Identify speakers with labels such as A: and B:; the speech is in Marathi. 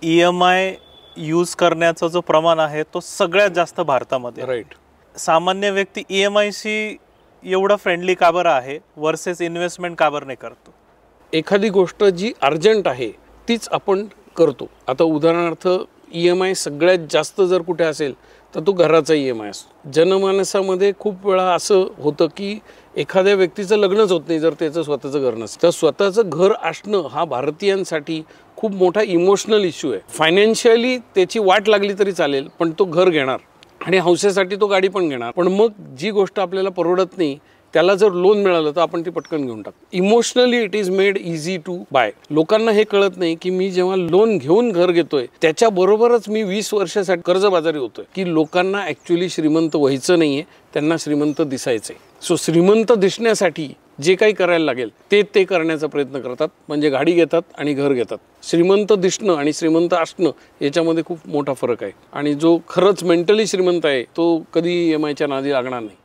A: EMI यूज करण्याचा जो प्रमाण आहे तो सगळ्यात जास्त भारतामध्ये.
B: राईट.
A: सामान्य व्यक्ती EMI एवढा फ्रेंडली का बरं आहे वर्सेस इन्व्हेस्टमेंट का बरं नाही करतो?
B: एखादी गोष्ट जी अर्जंट आहे तीच आपण करतो. आता उदाहरणार्थ EMI सगळ्यात जास्त जर कुठे असेल तर तो घराचा EMI असतो. जनमानसामध्ये खूप वेळा असं होतं की एखाद्या व्यक्तीचं लग्नच होत नाही जर त्याचं स्वतःचं घर नसतं. तर स्वतःचं घर असणं हा भारतीयांसाठी खूप मोठा इमोशनल इश्यू आहे. फायनान्शियली त्याची वाट लागली तरी चालेल, पण तो घर घेणार आणि हौसेसाठी तो गाडी पण घेणार. पण मग जी गोष्ट आपल्याला परवडत नाही त्याला जर लोन मिळालं तर आपण ती पटकन घेऊन टाकतो. Emotionally it is made easy to buy. लोकांना हे कळत नाही की मी जेव्हा लोन घेऊन घर घेतोय त्याच्याबरोबरच मी 20 वर्षासाठी कर्जबाजारी होतोय. की लोकांना ॲक्च्युली श्रीमंत व्हायचं नाहीये, त्यांना श्रीमंत दिसायचंय. सो श्रीमंत दिसण्यासाठी जे काही करायला लागेल ते करण्याचा प्रयत्न करतात. म्हणजे गाडी घेतात आणि घर घेतात. श्रीमंत दिसणं आणि श्रीमंत असणं याच्यामध्ये खूप मोठा फरक आहे. आणि जो खरंच मेंटली श्रीमंत आहे तो कधी EMIच्या नादी लागणार नाही.